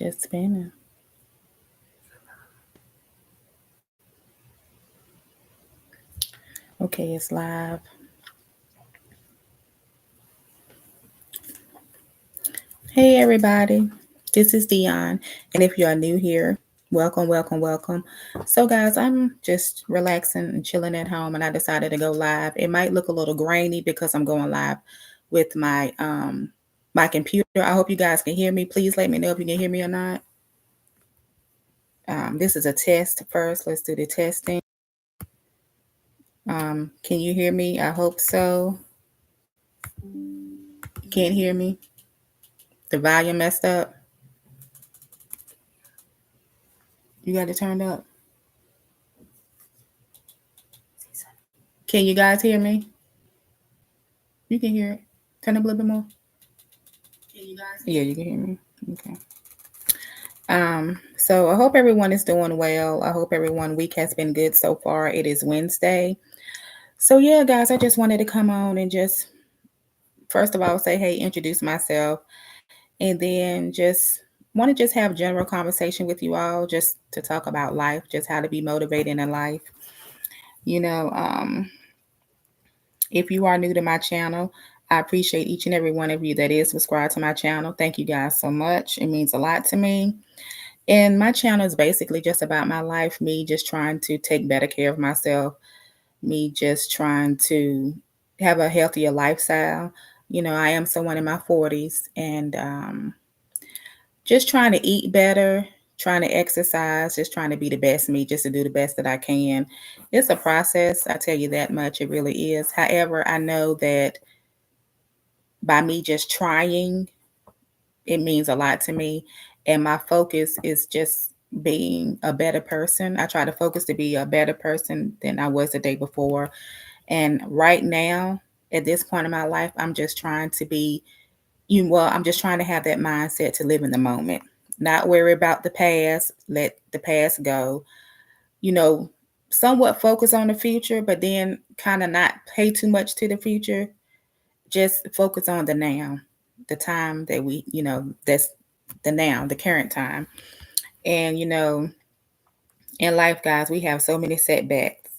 Just spinning. Okay, it's live. Hey, everybody. This is Dionne. And if you are new here, welcome, welcome, welcome. So, guys, I'm just relaxing and chilling at home, and I decided to go live. It might look a little grainy because I'm going live with my computer. I hope you guys can hear me. Please let me know if you can hear me or not. This is a test first. Let's do the testing. Can you hear me? I hope so. You can't hear me? The volume messed up. You got it turned up. Can you guys hear me? You can hear it. Turn up a little bit more. Can you guys? Yeah, you can hear me. Okay. So I hope everyone is doing well. I hope everyone week has been good so far. It is Wednesday. So yeah, guys, I just wanted to come on and just first of all say, hey, introduce myself, and then just want to just have general conversation with you all, just to talk about life, just how to be motivated in life. You know, if you are new to my channel, I appreciate each and every one of you that is subscribed to my channel. Thank you guys so much. It means a lot to me. And my channel is basically just about my life, me just trying to take better care of myself, me just trying to have a healthier lifestyle. You know, I am someone in my 40s, and just trying to eat better, trying to exercise, just trying to be the best me, just to do the best that I can. It's a process, I tell you that much. It really is. However, I know that by me just trying, it means a lot to me. And my focus is just being a better person. I try to focus to be a better person than I was the day before. And right now, at this point in my life, I'm just trying to be I'm just trying to have that mindset to live in the moment, not worry about the past, let the past go, you know, somewhat focus on the future, but then kind of not pay too much to the future. Just focus on the now, the time that that's the now, the current time. And, in life, guys, we have so many setbacks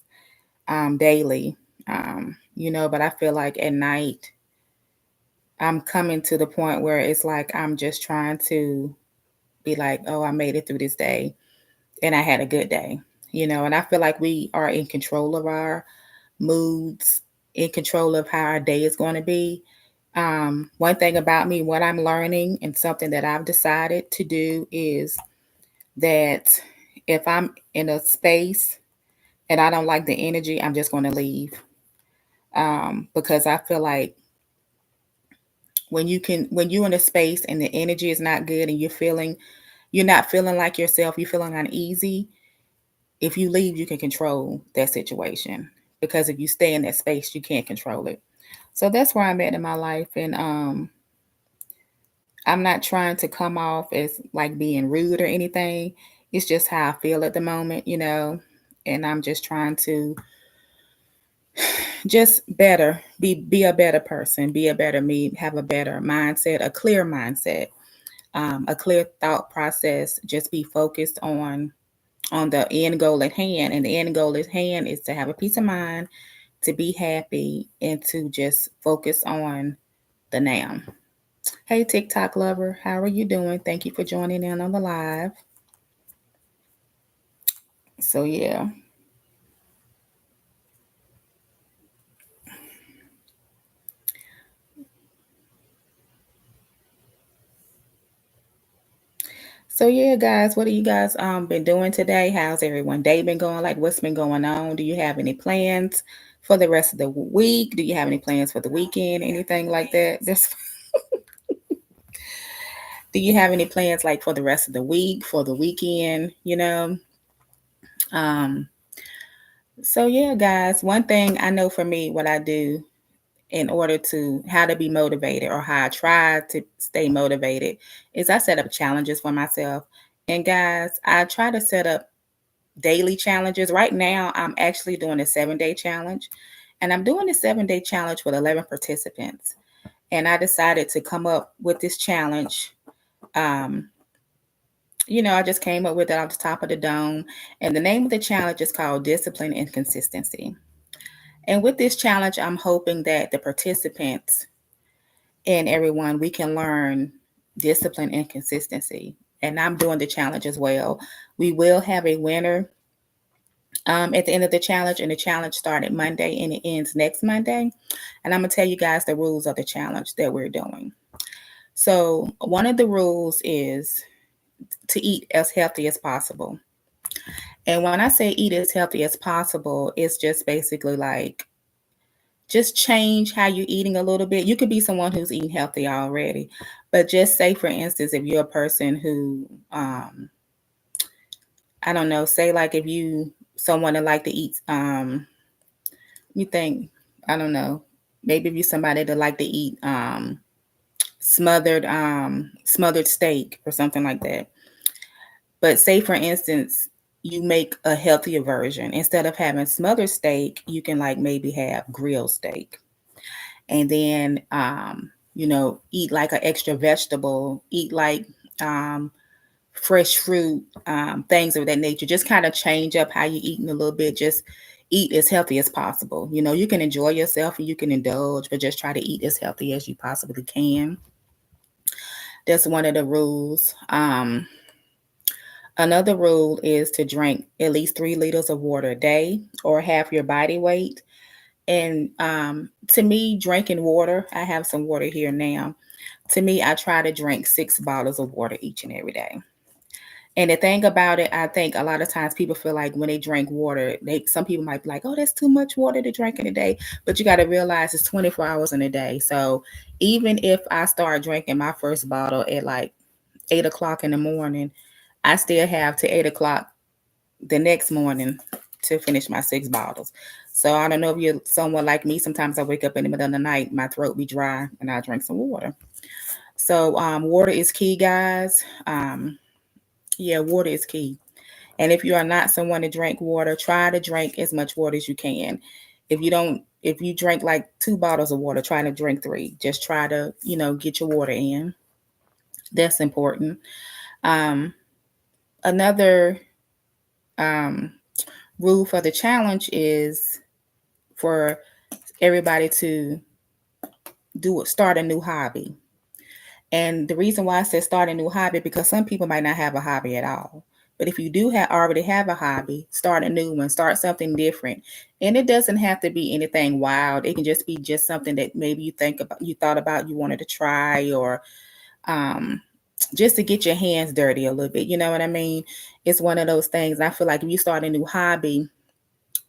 daily, but I feel like at night, I'm coming to the point where it's like I'm just trying to be like, oh, I made it through this day and I had a good day, and I feel like we are in control of our moods, in control of how our day is going to be. One thing about me, what I'm learning and something that I've decided to do is that if I'm in a space and I don't like the energy, I'm just going to leave. Because I feel like when you're in a space and the energy is not good and you're not feeling like yourself, you're feeling uneasy. If you leave, you can control that situation, because if you stay in that space, you can't control it. So that's where I'm at in my life. And I'm not trying to come off as like being rude or anything. It's just how I feel at the moment, and I'm just trying to just be a better person, be a better me, have a better mindset, a clear mindset, a clear thought process, just be focused on the end goal at hand. And the end goal at hand is to have a peace of mind, to be happy, and to just focus on the now. Hey, TikTok lover, how are you doing? Thank you for joining in on the live. So, yeah. So yeah, guys, what have you guys been doing today? How's everyone day been going? Like, what's been going on? Do you have any plans for the rest of the week? Do you have any plans for the weekend? Anything like that? Do you have any plans like for the rest of the week, for the weekend? Um, so yeah, guys, one thing I know for me, what I do in order to how to be motivated, or how I try to stay motivated, is I set up challenges for myself. And guys, I try to set up daily challenges. Right now, I'm actually doing a 7-day challenge, and I'm doing a 7-day challenge with 11 participants. And I decided to come up with this challenge um, I just came up with it off the top of the dome. And the name of the challenge is called Discipline and Consistency. And with this challenge, I'm hoping that the participants and everyone, we can learn discipline and consistency. And I'm doing the challenge as well. We will have a winner at the end of the challenge, and the challenge started Monday and it ends next Monday. And I'm going to tell you guys the rules of the challenge that we're doing. So, one of the rules is to eat as healthy as possible. And when I say eat as healthy as possible, it's just basically like just change how you're eating a little bit. You could be someone who's eating healthy already, but just say, for instance, if you're a person who, I don't know, say like if you someone that like to eat, you think, I don't know, maybe if you're somebody that like to eat smothered steak or something like that. But say, for instance, you make a healthier version. Instead of having smothered steak, you can like maybe have grilled steak. And then, eat like an extra vegetable, eat like fresh fruit, things of that nature. Just kind of change up how you're eating a little bit. Just eat as healthy as possible. You can enjoy yourself and you can indulge, but just try to eat as healthy as you possibly can. That's one of the rules. Another rule is to drink at least 3 liters of water a day or half your body weight. And to me, drinking water, I have some water here now. To me, I try to drink 6 bottles of water each and every day. And the thing about it, I think a lot of times people feel like when they drink water, some people might be like, "Oh, that's too much water to drink in a day." But you got to realize it's 24 hours in a day. So even if I start drinking my first bottle at like 8 o'clock in the morning, I still have to 8 o'clock the next morning to finish my 6 bottles. So I don't know if you're someone like me. Sometimes I wake up in the middle of the night, my throat be dry, and I drink some water. So water is key, guys. Yeah, water is key. And if you are not someone to drink water, try to drink as much water as you can. If you drink like 2 bottles of water, try to drink 3. Just try to, get your water in. That's important. Um, another um, rule for the challenge is for everybody to start a new hobby. And the reason why I said start a new hobby, because some people might not have a hobby at all. But if you do already have a hobby, start a new one, start something different. And it doesn't have to be anything wild. It can just be just something that maybe you thought about, you wanted to try, or um, just to get your hands dirty a little bit. You know what I mean? It's one of those things. I feel like if you start a new hobby,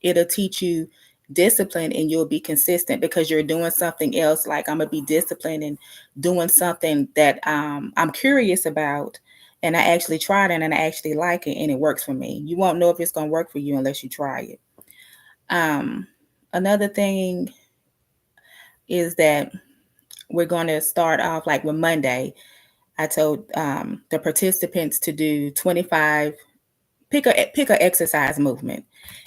it'll teach you discipline and you'll be consistent because you're doing something else. Like I'm gonna be disciplined and doing something that I'm curious about, and I actually tried it and I actually like it and it works for me. You won't know if it's gonna work for you unless you try it. um, Another thing is that we're going to start off like with Monday. I told the participants to do 25. Pick a exercise movement.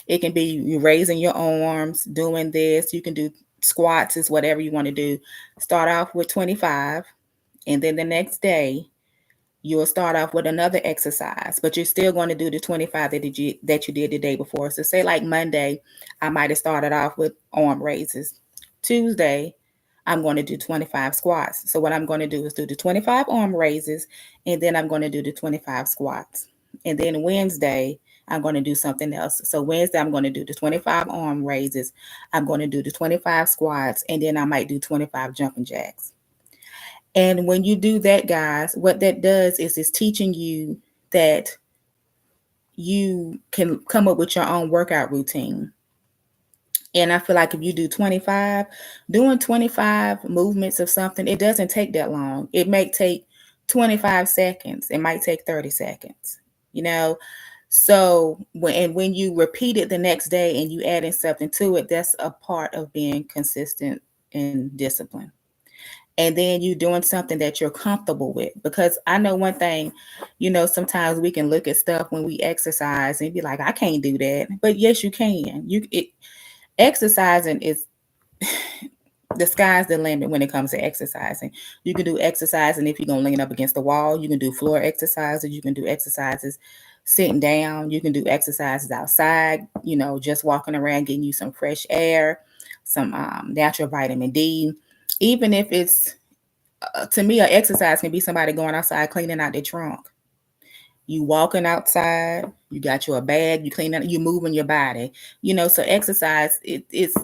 It can be you raising your arms, doing this. You can do squats, is whatever you want to do. Start off with 25, and then the next day you'll start off with another exercise, but you're still going to do the 25 that you did the day before. So say like Monday, I might have started off with arm raises. Tuesday, I'm going to do 25 squats. So what I'm going to do is do the 25 arm raises, and then I'm going to do the 25 squats. And then Wednesday, I'm going to do something else. So Wednesday, I'm going to do the 25 arm raises. I'm going to do the 25 squats, and then I might do 25 jumping jacks. And when you do that, guys, what that does is it's teaching you that you can come up with your own workout routine. And I feel like if you do 25, doing 25 movements of something, it doesn't take that long. It may take 25 seconds. It might take 30 seconds, you know? So when you repeat it the next day and you add in something to it, that's a part of being consistent and disciplined. And then you doing something that you're comfortable with. Because I know one thing, sometimes we can look at stuff when we exercise and be like, I can't do that. But yes, you can. Exercising is the sky's the limit when it comes to exercising. You can do exercising if you're gonna lean up against the wall. You can do floor exercises. You can do exercises sitting down. You can do exercises outside. Just walking around, getting you some fresh air, some natural vitamin D. Even if it's to me, an exercise can be somebody going outside cleaning out their trunk. You walking outside, you got you a bag, you cleaning, you moving your body. So exercise, it's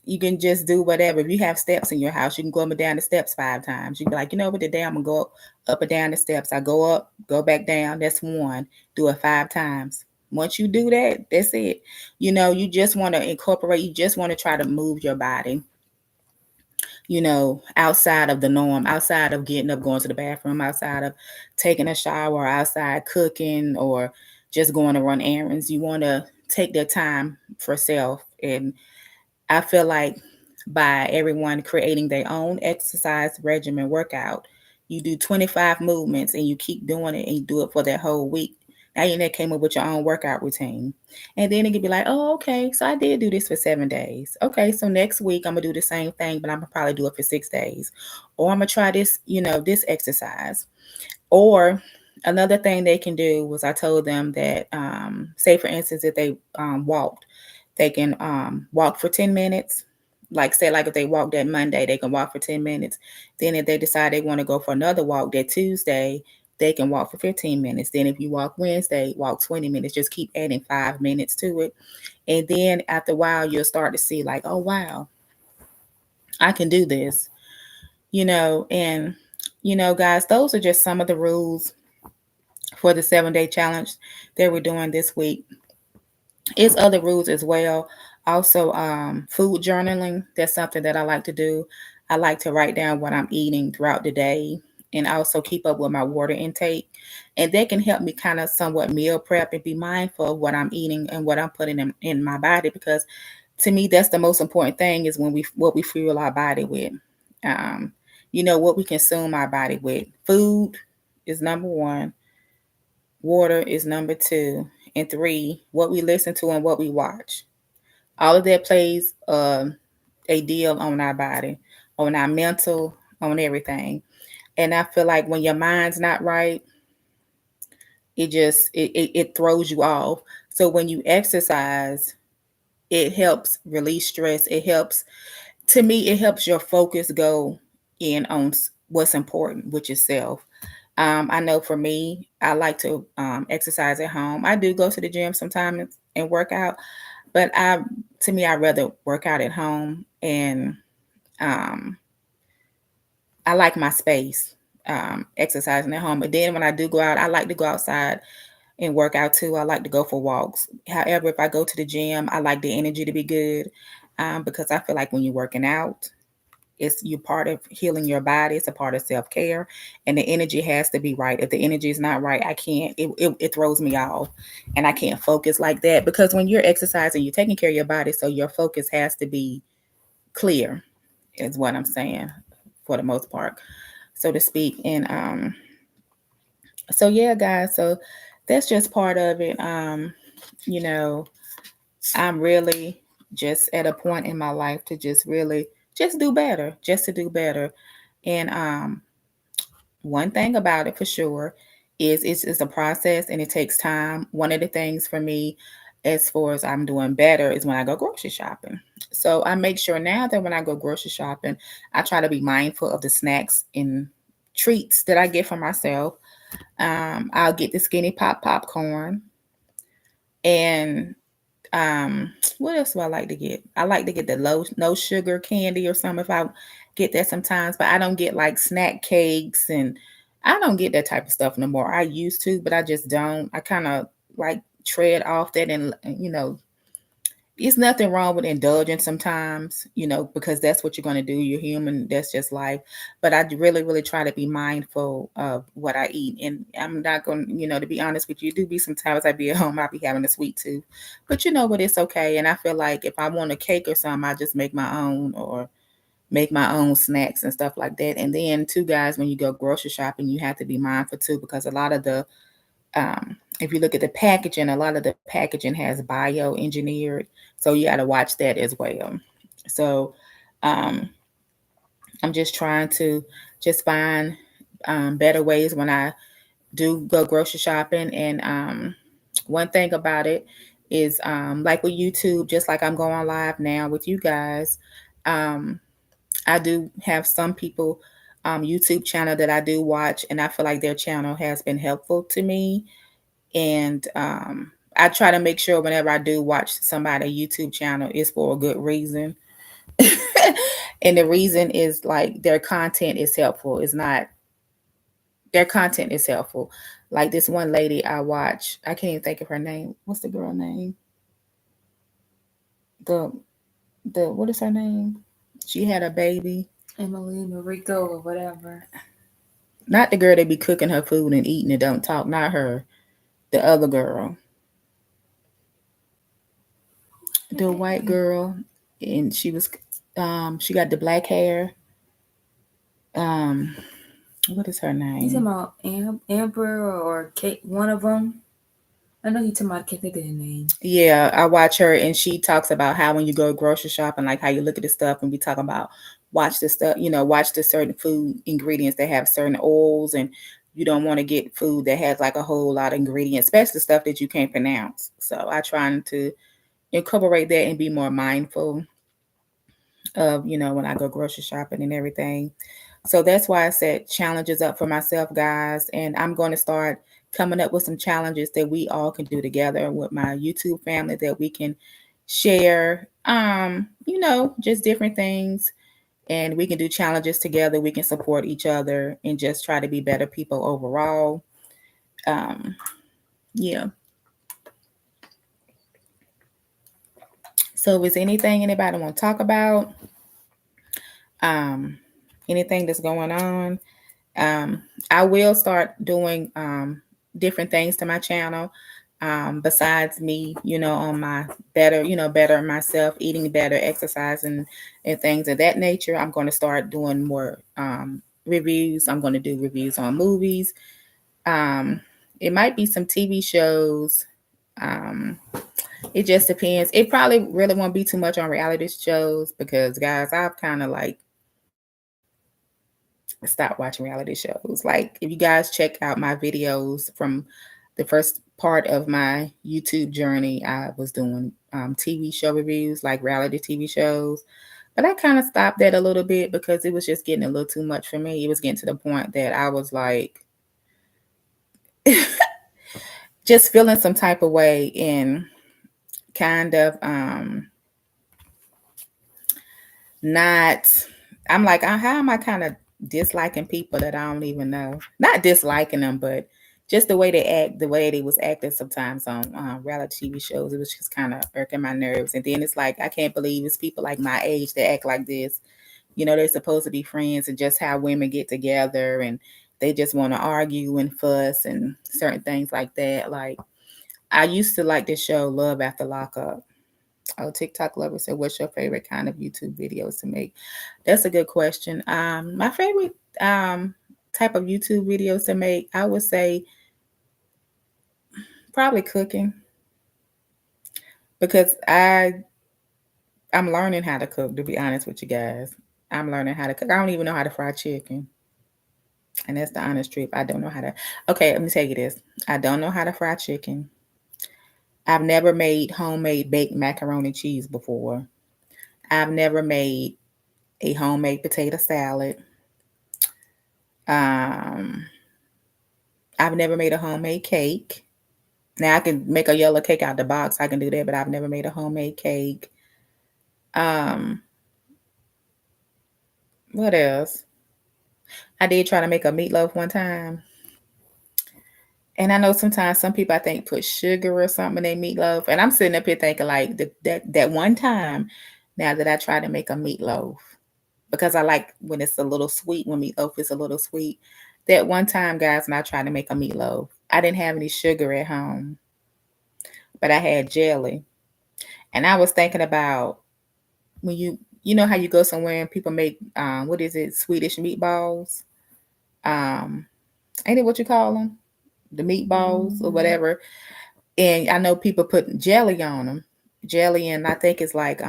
you can just do whatever. If you have steps in your house, you can go up and down the steps 5 times. You can be like, what, today I'm gonna go up and down the steps. I go up, go back down. That's one. Do it 5 times. Once you do that, that's it. You just want to incorporate. You just want to try to move your body. Outside of the norm, outside of getting up, going to the bathroom, outside of taking a shower, outside cooking, or just going to run errands. You want to take that time for self. And I feel like by everyone creating their own exercise regimen workout, you do 25 movements and you keep doing it and you do it for that whole week. Now you came up with your own workout routine. And then it could be like, oh, okay, so I did do this for 7 days. Okay, so next week I'm gonna do the same thing, but I'm gonna probably do it for 6 days. Or I'm gonna try this, this exercise. Or another thing they can do was I told them that, say for instance, if they walked, they can walk for 10 minutes. Like if they walk that Monday, they can walk for 10 minutes. Then if they decide they want to go for another walk that Tuesday, they can walk for 15 minutes. Then if you walk Wednesday, walk 20 minutes. Just keep adding 5 minutes to it. And then after a while, you'll start to see like, oh, wow, I can do this, and, guys, those are just some of the rules for the 7-day challenge that we're doing this week. It's other rules as well. Also, food journaling. That's something that I like to do. I like to write down what I'm eating throughout the day and also keep up with my water intake. And that can help me kind of somewhat meal prep and be mindful of what I'm eating and what I'm putting in my body, because to me, that's the most important thing is what we fuel our body with. Um, what we consume our body with. Food is number one. Water is number two. And three, what we listen to and what we watch. All of that plays a deal on our body, on our mental, on everything. And I feel like when your mind's not right, it throws you off. So when you exercise, it helps release stress. It helps, to me, it helps your focus go in on what's important, which is self. I know for me, I like to exercise at home. I do go to the gym sometimes and work out, but to me, I'd rather work out at home, and um, I like my space, exercising at home. But then when I do go out, I like to go outside and work out too. I like to go for walks. However, if I go to the gym, I like the energy to be good, because I feel like when you're working out, it's you part of healing your body. It's a part of self-care, and the energy has to be right. If the energy is not right, I can't. It throws me off, and I can't focus like that, because when you're exercising, you're taking care of your body, so your focus has to be clear, is what I'm saying, for the most part, so to speak. And so yeah, guys, so that's just part of it. You know, I'm really just at a point in my life to just really just do better, just to do better. And one thing about it for sure is it's a process and it takes time. One of the things for me, as far as I'm doing better, is when I go grocery shopping. So I make sure now that when I go grocery shopping, I try to be mindful of the snacks and treats that I get for myself. I'll get the skinny pop popcorn, and what else do I like to get? I like to get the low no sugar candy or something if I get that sometimes, but I don't get like snack cakes, and I don't get that type of stuff no more. I used to, but I just don't. I kind of like tread off that, and it's nothing wrong with indulging sometimes, because that's what you're going to do. You're human. That's just life. But I really, really try to be mindful of what I eat. And I'm not going to be honest with you, do be sometimes I be at home, I'll be having a sweet tooth. But you know what? It's okay. And I feel like if I want a cake or something, I just make my own, or make my own snacks and stuff like that. And then, too, guys, when you go grocery shopping, you have to be mindful too, because a lot of the if you look at the packaging, a lot of the packaging has bioengineered, so you got to watch that as well. So um, I'm just trying to just find better ways when I do go grocery shopping. And one thing about it is, like with YouTube, just like I'm going live now with you guys, um, I do have some people YouTube channel that I do watch, and I feel like their channel has been helpful to me. And I try to make sure whenever I do watch somebody YouTube channel is for a good reason. And the reason is like their content is helpful. It's not their content is helpful. Like this one lady I watch, I can't even think of her name. What's the girl name? The the what is her name? She had a baby. Emily Mariko or whatever. Not the girl that be cooking her food and eating it, don't talk. Not her. The other girl, the white girl, and she got the black hair. Um, what is her You talking name? about Amber or Kate? One of them. I know you talking about. I can't think of the name. Yeah, I watch her, and she talks about how when you go grocery shopping, like how you look at the stuff, and we talk about watch the stuff, watch the certain food ingredients that have certain oils, and you don't want to get food that has like a whole lot of ingredients, especially stuff that you can't pronounce. So I trying to incorporate that and be more mindful of, when I go grocery shopping and everything. So that's why I set challenges up for myself, guys. And I'm going to start coming up with some challenges that we all can do together with my YouTube family that we can share, just different things. And we can do challenges together. We can support each other and just try to be better people overall. Um, yeah. So, is anything anybody want to talk about? Um, Anything that's going on? Um, I will start doing different things to my channel. Besides me, on my better myself, eating better, exercising, and things of that nature. I'm going to start doing more reviews. I'm going to do reviews on movies. Um, it might be some TV shows. Um, it just depends. It probably really won't be too much on reality shows because, guys, I've kind of like stop watching reality shows. Like, if you guys check out my videos from the first part of my YouTube journey, I was doing TV show reviews, like reality TV shows. But I kind of stopped that a little bit because it was just getting a little too much for me. It was getting to the point that I was like, just feeling some type of way and kind of not. I'm like, how am I kind of disliking people that I don't even know? Not disliking them, but just the way they act, the way they was acting sometimes on reality TV shows. It was just kind of irking my nerves. And then it's like, I can't believe it's people like my age that act like this. They're supposed to be friends, and just how women get together and they just want to argue and fuss and certain things like that. Like, I used to like this show, Love After Lockup. Oh, TikTok lover said, "What's your favorite kind of YouTube videos to make?" That's a good question. My favorite type of YouTube videos to make, I would say, probably cooking, because I'm learning how to cook. To be honest with you guys, I'm learning how to cook. I don't even know how to fry chicken, and that's the honest truth. I don't know how to. Okay, let me tell you this. I don't know how to fry chicken. I've never made homemade baked macaroni and cheese before. I've never made a homemade potato salad. Um, I've never made a homemade cake. Now I can make a yellow cake out the box. I can do that, but I've never made a homemade cake. Um, what else? I did try to make a meatloaf one time. And I know sometimes some people I think put sugar or something in their meatloaf. And I'm sitting up here thinking like that one time now that I tried to make a meatloaf, because I like when it's a little sweet, when meatloaf is a little sweet. That one time, guys, when I tried to make a meatloaf, I didn't have any sugar at home, but I had jelly. And I was thinking about when you know how you go somewhere and people make what is it, Swedish meatballs? Um, ain't it what you call them? The meatballs or Mm-hmm. whatever. And I know people put jelly on them. Jelly, and I think it's like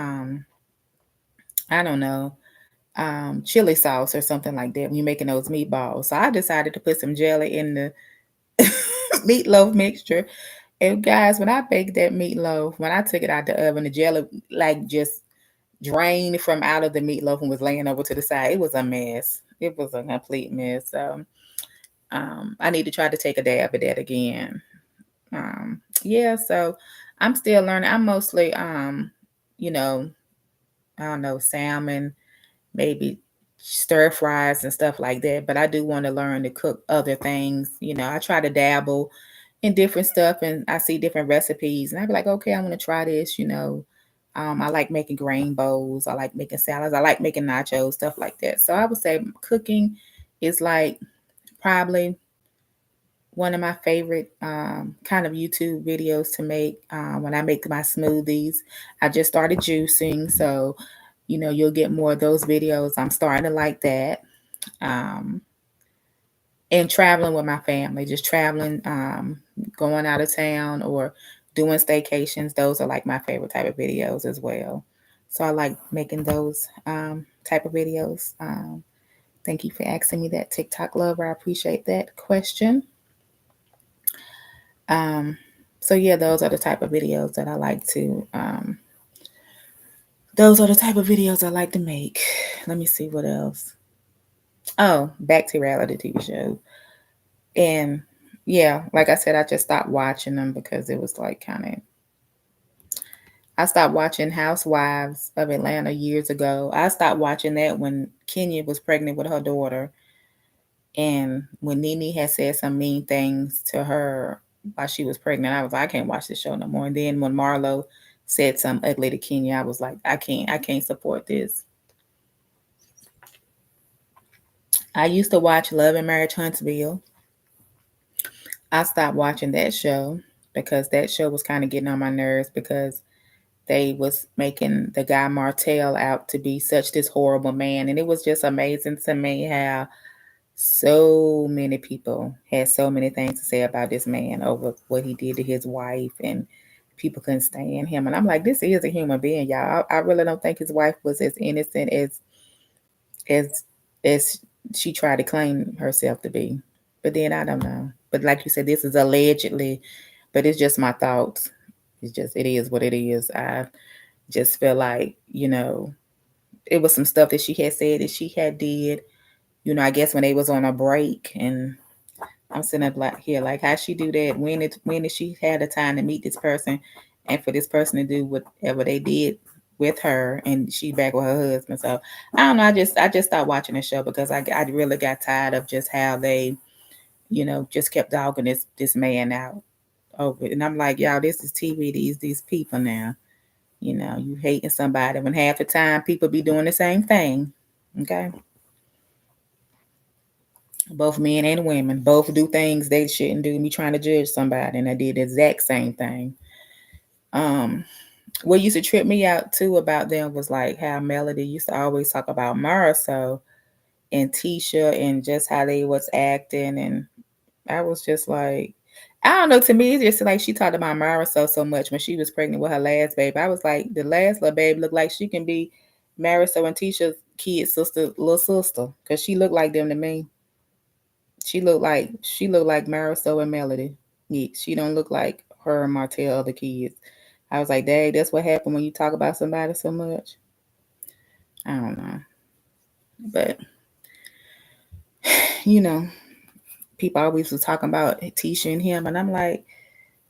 I don't know, chili sauce or something like that when you're making those meatballs. So I decided to put some jelly in the meatloaf mixture. And guys, when I baked that meatloaf, when I took it out the oven, the jelly like just drained from out of the meatloaf and was laying over to the side. It was a mess. It was a complete mess. So I need to try to take a dab at that again. Yeah, so I'm still learning. I'm mostly you know, I don't know, salmon, maybe stir fries and stuff like that. But I do want to learn to cook other things. I try to dabble in different stuff and I see different recipes and I be like, okay, I want to try this. I like making grain bowls. I like making salads. I like making nachos, stuff like that. So I would say cooking is like probably one of my favorite kind of YouTube videos to make when I make my smoothies. I just started juicing, so you'll get more of those videos. I'm starting to like that. Um, and traveling with my family, just traveling, going out of town or doing staycations. Those are like my favorite type of videos as well. So I like making those type of videos. Thank you for asking me that, TikTok lover. I appreciate that question. Um, so yeah, those are the type of videos that I like to. Those are the type of videos I like to make. Let me see what else. Oh, back to reality TV shows. And yeah, like I said, I just stopped watching them because it was like kind of. I stopped watching Housewives of Atlanta years ago. I stopped watching that when Kenya was pregnant with her daughter, and when Nene had said some mean things to her while she was pregnant, I was like, I can't watch this show no more. And then when Marlo said something ugly to Kenya, I was like, I can't support this. I used to watch Love and Marriage Huntsville. I stopped watching that show because that show was kind of getting on my nerves because they was making the guy Martell out to be such this horrible man. And it was just amazing to me how so many people had so many things to say about this man over what he did to his wife and people couldn't stand him. And I'm like, this is a human being, y'all. I really don't think his wife was as innocent as as she tried to claim herself to be. But then I don't know. But like you said, this is allegedly, but it's just my thoughts. It is what it is. I just feel like, it was some stuff that she had said that she had did, I guess when they was on a break and I'm sitting up like here, like how she do that? When did she had the time to meet this person and for this person to do whatever they did with her and she back with her husband. So I don't know, I just stopped watching the show because I really got tired of just how they, just kept dogging this man out over it. And I'm like, y'all, this is TV, these people now. You hating somebody when half the time people be doing the same thing. Okay. Both men and women both do things they shouldn't do and be trying to judge somebody and they did the exact same thing. Um what used to trip me out too about them was like how Melody used to always talk about Marisol and Tisha and just how they was acting and I was just like I don't know, to me it's just like she talked about Marisol so much when she was pregnant with her last baby. I was like, the last little baby looked like she can be Marisol and Tisha's kid sister, little sister, because she looked like them to me. She looked like Marisol and Melody. Yeah, she don't look like her and Martell other kids. I was like, Dang, that's what happened when you talk about somebody so much. I don't know. But you know, people always was talking about Tisha and him and I'm like,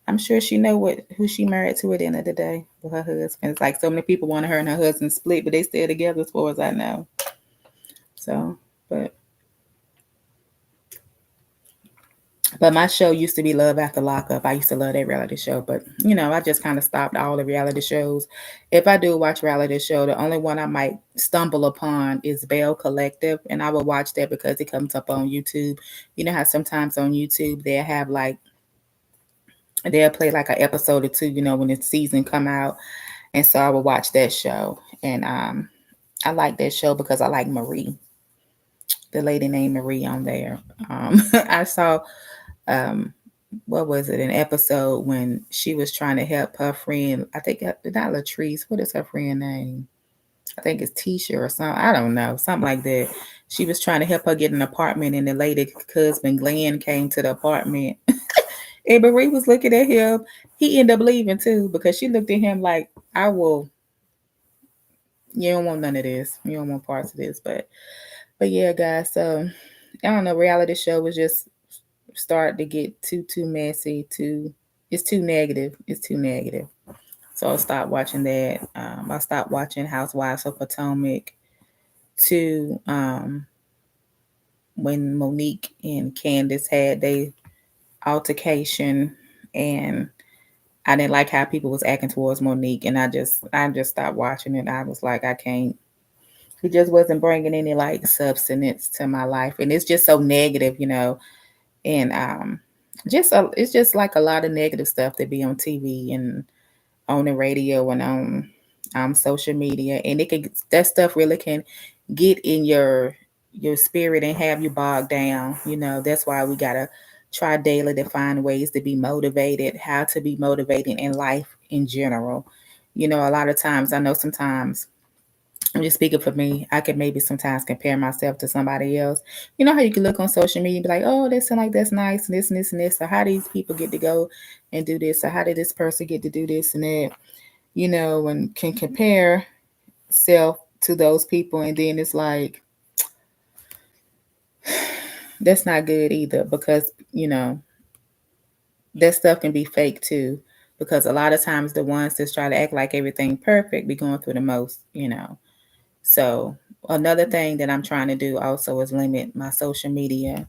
I'm sure she know who she married to at the end of the day with her husband. It's like so many people wanted her and her husband split, but they still together as far as I know. So but But my show used to be Love After Lockup. I used to love that reality show, but I just kind of stopped all the reality shows. If I do watch reality show, the only one I might stumble upon is Bell Collective, and I will watch that because it comes up on YouTube. You know how sometimes on YouTube they'll play like an episode or two, when the season come out, and so I will watch that show. And I like that show because I like Marie, the lady named Marie on there. I saw um what was it, an episode when she was trying to help her friend, I think not Latrice, what is her friend name, I think it's Tisha or something. I don't know, something like that. She was trying to help her get an apartment, and the lady husband Glenn came to the apartment. And Marie was looking at him. He ended up leaving too because she looked at him like, "I will. You don't want none of this. You don't want parts of this." But yeah, guys. So I don't know. Reality show was just start to get too messy. Too it's too negative. It's too negative. So I stopped watching that. I stopped watching Housewives of Potomac to when Monique and Candace had their altercation, and I didn't like how people was acting towards Monique, and I just stopped watching it. I was like, I can't. It just wasn't bringing any like substance to my life, and it's just so negative. And it's just like a lot of negative stuff that be on TV and on the radio and on social media, and that stuff really can get in your spirit and have you bogged down. That's why we gotta try daily to find ways to be motivated, how to be motivated in life in general. A lot of times I know sometimes I'm just speaking for me. I could maybe sometimes compare myself to somebody else. You know how you can look on social media and be like, oh, they seem like that's nice, and this and this and this. Or how these people get to go and do this? Or how did this person get to do this and that? And can compare self to those people. And then it's like, that's not good either because, that stuff can be fake too. Because a lot of times the ones that try to act like everything perfect be going through the most. So another thing that I'm trying to do also is limit my social media.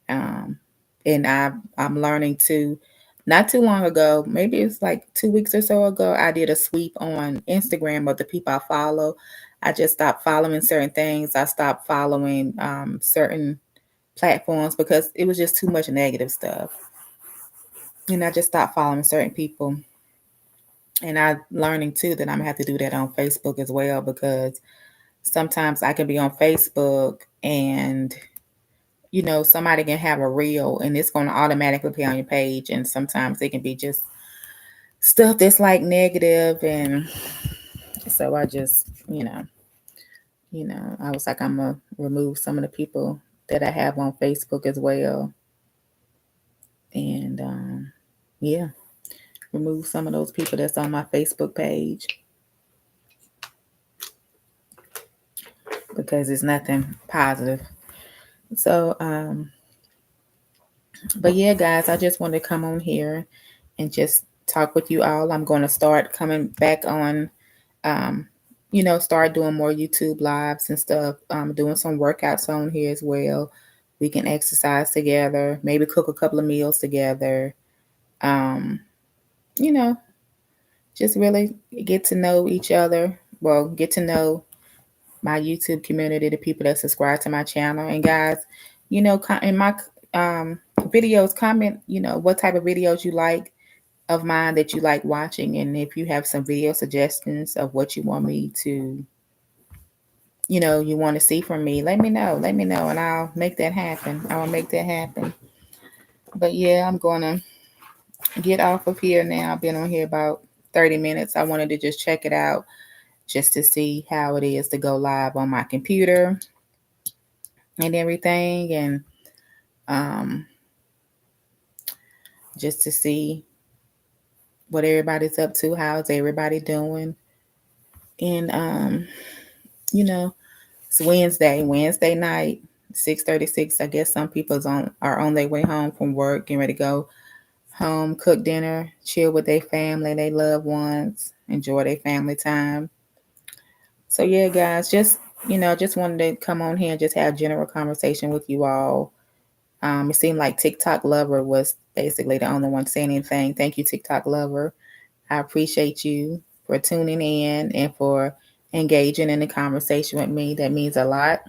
Um, and I'm learning to, not too long ago, maybe it's like 2 weeks or so ago, I did a sweep on Instagram of the people I follow. I just stopped following certain things. I stopped following certain platforms because it was just too much negative stuff. And I just stopped following certain people. And I'm learning too that I'm gonna have to do that on Facebook as well because sometimes I can be on Facebook and somebody can have a reel and it's going to automatically be on your page. And sometimes it can be just stuff that's like negative. And so I just, I was like, I'm going to remove some of the people that I have on Facebook as well. And yeah, remove some of those people that's on my Facebook page because it's nothing positive. So, but yeah, guys, I just wanted to come on here and just talk with you all. I'm going to start coming back on, um, start doing more YouTube lives and stuff, doing some workouts on here as well. We can exercise together, maybe cook a couple of meals together. Um, you know, just really get to know each other. Well, get to know my YouTube community, the people that subscribe to my channel. And guys, in my videos, comment, what type of videos you like of mine that you like watching. And if you have some video suggestions of what you want me to, you want to see from me, let me know. Let me know and I'll make that happen. I will make that happen. But yeah, I'm going to get off of here now. I've been on here about 30 minutes. I wanted to just check it out just to see how it is to go live on my computer and everything. And um, just to see what everybody's up to. How's everybody doing? And, you know, it's Wednesday night, 6:36. I guess some people are on their way home from work, getting ready to go home, cook dinner, chill with their family, their loved ones, enjoy their family time. So yeah, guys, just wanted to come on here and just have general conversation with you all. It seemed like TikTok Lover was basically the only one saying anything. Thank you, TikTok Lover. I appreciate you for tuning in and for engaging in the conversation with me. That means a lot.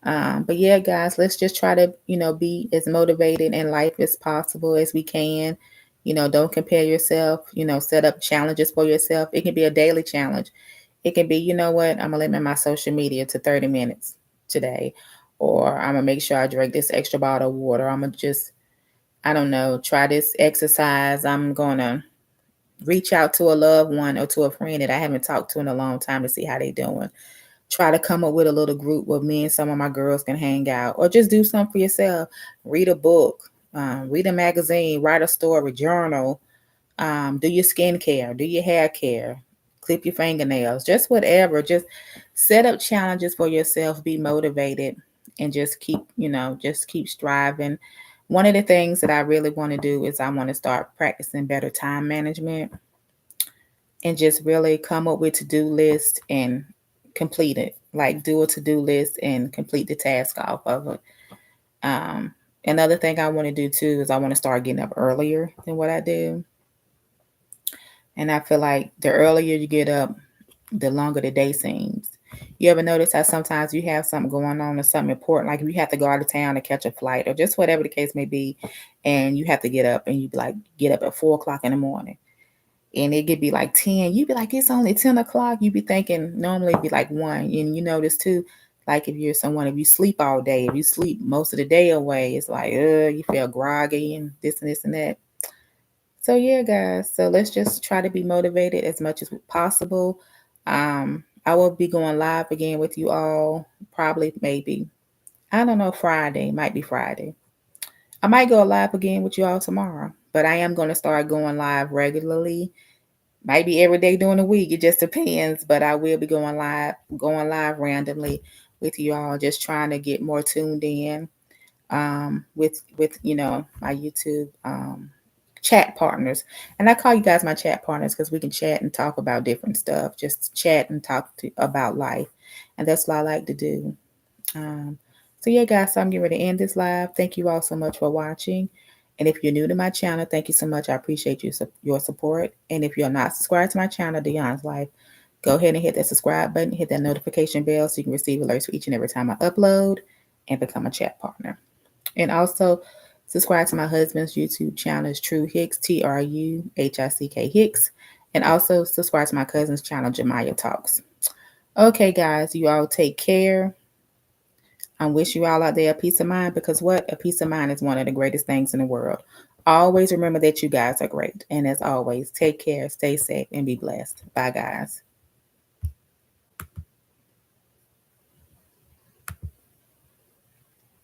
But yeah, guys, let's just try to, be as motivated in life as possible as we can. Don't compare yourself, set up challenges for yourself. It can be a daily challenge. It can be, you know what, I'm going to limit my social media to 30 minutes today. Or I'm going to make sure I drink this extra bottle of water. I'm going to just, I don't know, try this exercise. I'm going to, reach out to a loved one or to a friend that I haven't talked to in a long time to see how they doing. Try to come up with a little group where me and some of my girls can hang out, or just do something for yourself. Read a book, read a magazine, write a story, journal, do your skincare, do your hair care, clip your fingernails, just whatever. Just set up challenges for yourself, be motivated, and just keep striving. One of the things that I really want to do is I want to start practicing better time management and just really come up with to-do list and complete it. Like do a to-do list and complete the task off of it. Um, Another thing I want to do too is I want to start getting up earlier than what I do. And I feel like the earlier you get up, the longer the day seems. You ever notice how sometimes you have something going on or something important, like if you have to go out of town to catch a flight or just whatever the case may be, and you have to get up and you like get up at 4 o'clock in the morning. And it could be like 10. You'd be like, it's only 10 o'clock. You'd be thinking normally it'd be like 1. And you notice too, like if you're someone, if you sleep all day, if you sleep most of the day away, it's like, you feel groggy and this and that. So yeah, guys. So let's just try to be motivated as much as possible. I will be going live again with you all, probably maybe. I don't know, Friday. Might be Friday. I might go live again with you all tomorrow. But I am gonna start going live regularly. Might be every day during the week. It just depends. But I will be going live randomly with you all, just trying to get more tuned in with my YouTube chat partners. And I call you guys my chat partners because we can chat and talk about different stuff. Just chat and about life, and that's what I like to do. Um, so yeah, guys, so I'm getting ready to end this live. Thank you all so much for watching. And if you're new to my channel, thank you so much. I appreciate your support. And if you're not subscribed to my channel, Dionne's Life, go ahead and hit that subscribe button, hit that notification bell so you can receive alerts for each and every time I upload, and become a chat partner. And also subscribe to my husband's YouTube channel, is True Hicks, TruHick Hicks. And also subscribe to my cousin's channel, Jemiah Talks. Okay, guys, you all take care. I wish you all out there a peace of mind, because what? A peace of mind is one of the greatest things in the world. Always remember that you guys are great. And as always, take care, stay safe, and be blessed. Bye, guys.